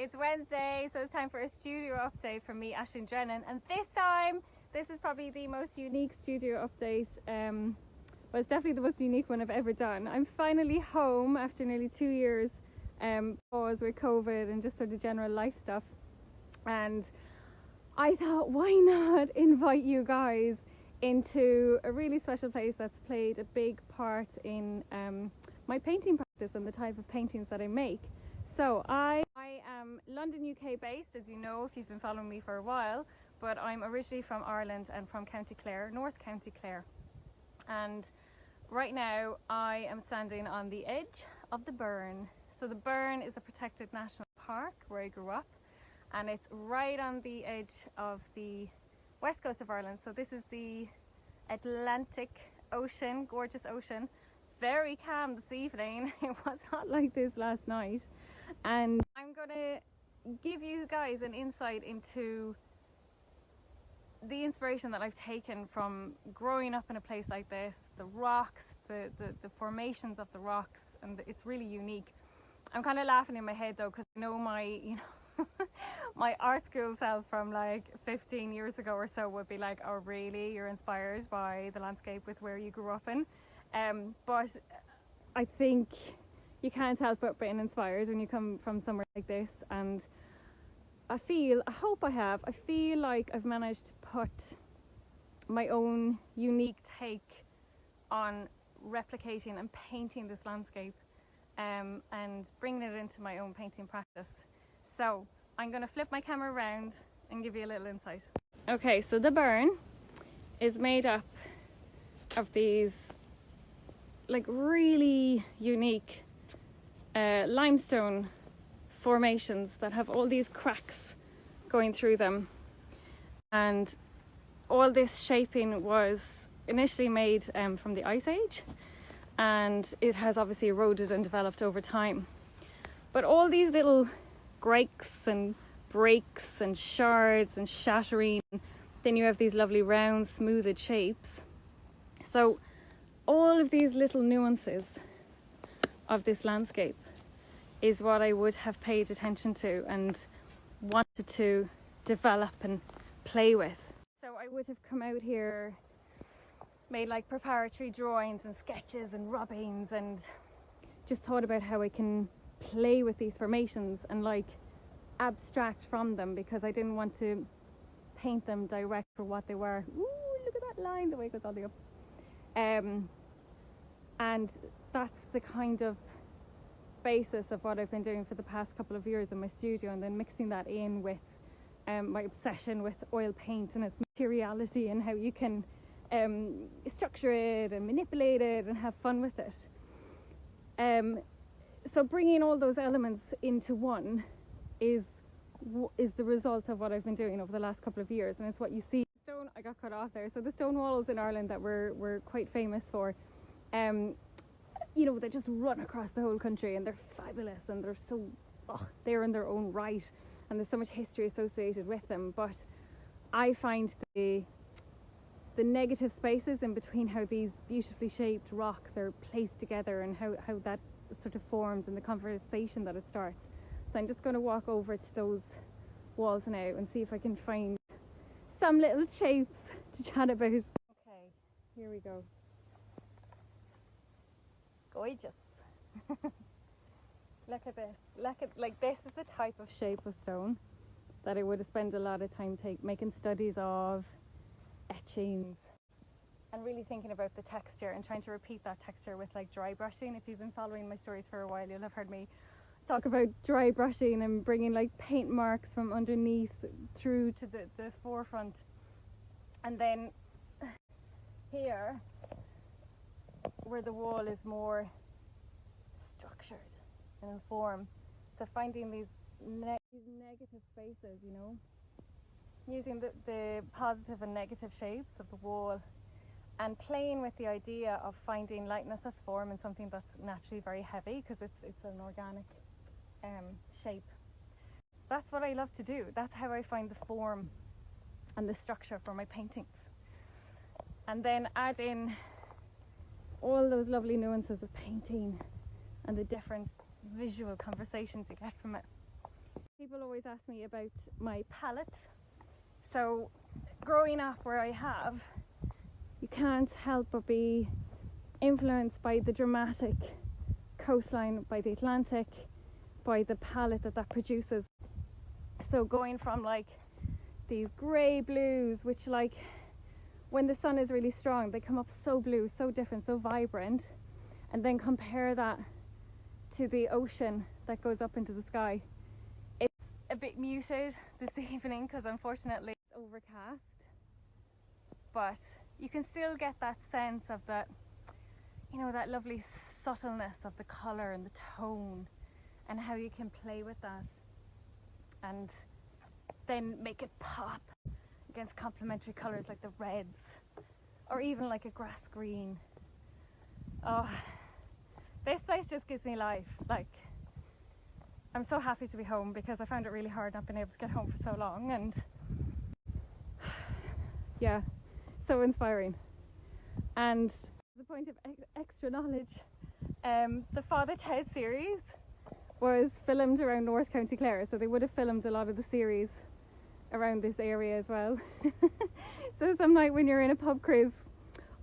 It's Wednesday, so it's time for a studio update from me, Aisling Drennan, and this time, this is probably the most unique studio update. Well, it's definitely the most unique one I've ever done. I'm finally home after nearly 2 years, pause with COVID and just sort of general life stuff, and I thought, why not invite you guys into a really special place that's played a big part in my painting practice and the type of paintings that I make. So I am London, UK based, as you know if you've been following me for a while, but I'm originally from Ireland and from County Clare, North County Clare. And right now I am standing on the edge of the Burren. So the Burren is a protected national park where I grew up, and it's right on the edge of the west coast of Ireland. So this is the Atlantic Ocean, gorgeous ocean. Very calm this evening. It was not like this last night. And I'm gonna give you guys an insight into the inspiration that I've taken from growing up in a place like this, the rocks, the formations of the rocks, and it's really unique. I'm kind of laughing in my head though, because I know my, my art school self from like 15 years ago or so would be like, oh really, you're inspired by the landscape with where you grew up in. But I think you can't help but being inspired when you come from somewhere like this, and I feel like I've managed to put my own unique take on replicating and painting this landscape, and bringing it into my own painting practice. So I'm going to flip my camera around and give you a little insight. Okay, so the Burren is made up of these like really unique limestone formations that have all these cracks going through them, and all this shaping was initially made from the Ice Age, and it has obviously eroded and developed over time. But all these little breaks and shards and shattering, then you have these lovely round smoothed shapes. So all of these little nuances of this landscape is what I would have paid attention to and wanted to develop and play with. So I would have come out here, made like preparatory drawings and sketches and rubbings, and just thought about how I can play with these formations and like abstract from them, because I didn't want to paint them direct for what they were. Ooh, look at that line, the way it goes all the way up. And that's the kind of basis of what I've been doing for the past couple of years in my studio, and then mixing that in with my obsession with oil paint and its materiality and how you can structure it and manipulate it and have fun with it. So bringing all those elements into one is the result of what I've been doing over the last couple of years, and it's what you see. Stone, I got cut off there. So the stone walls in Ireland that we're quite famous for, they just run across the whole country, and they're fabulous, and they're so they're in their own right, and there's so much history associated with them. But I find the negative spaces in between how these beautifully shaped rocks are placed together, and how that sort of forms, and the conversation that it starts. So I'm just going to walk over to those walls now and see if I can find some little shapes to chat about. Okay, here we go. Gorgeous. Look at this. Like, this is the type of shape of stone that I would have spent a lot of time making studies of, etchings, and really thinking about the texture and trying to repeat that texture with like dry brushing. If you've been following my stories for a while, you'll have heard me talk about dry brushing and bringing like paint marks from underneath through to the forefront. And then here, where the wall is more structured and in form, so finding these negative spaces, using the positive and negative shapes of the wall, and playing with the idea of finding lightness of form in something that's naturally very heavy, because it's an organic shape. That's what I love to do. That's how I find the form and the structure for my paintings, and then add in all those lovely nuances of painting and the different visual conversations you get from it. People always ask me about my palette. So growing up where I have, you can't help but be influenced by the dramatic coastline, by the Atlantic, by the palette that produces. So going from like these grey blues, which like when the sun is really strong they come up so blue, so different, so vibrant, and then compare that to the ocean that goes up into the sky. It's a bit muted this evening because unfortunately it's overcast, but you can still get that sense of that, you know, that lovely subtleness of the colour and the tone, and how you can play with that and then make it pop against complementary colours like the reds, or even like a grass green. Oh, this place just gives me life. Like, I'm so happy to be home because I found it really hard not being able to get home for so long, and yeah, so inspiring. And the point of extra knowledge, the Father Ted series was filmed around North County Clare, so they would have filmed a lot of the series around this area as well. So some night when you're in a pub quiz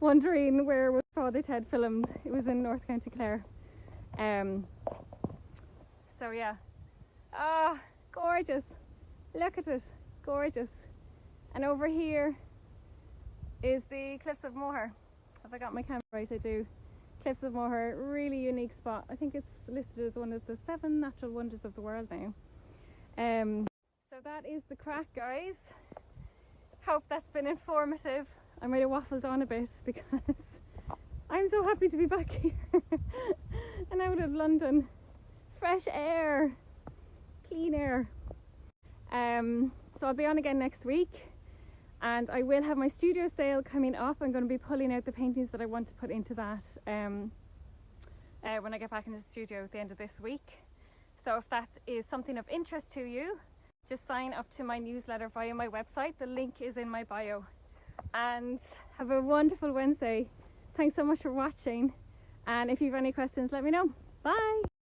wondering where was Father Ted filmed, it was in North County Clare. So yeah, gorgeous, look at it, gorgeous. And over here is the Cliffs of Moher. Have I got my camera right? I do. Cliffs of Moher, really unique spot. I think it's listed as one of the 7 natural wonders of the world now. So that is the crack, guys. Hope that's been informative. I might have waffled on a bit because I'm so happy to be back here and out of London. Fresh air, clean air. So I'll be on again next week, and I will have my studio sale coming up. I'm going to be pulling out the paintings that I want to put into that when I get back into the studio at the end of this week. So if that is something of interest to you, just sign up to my newsletter via my website. The link is in my bio. And have a wonderful Wednesday. Thanks so much for watching, and if you have any questions, let me know. Bye.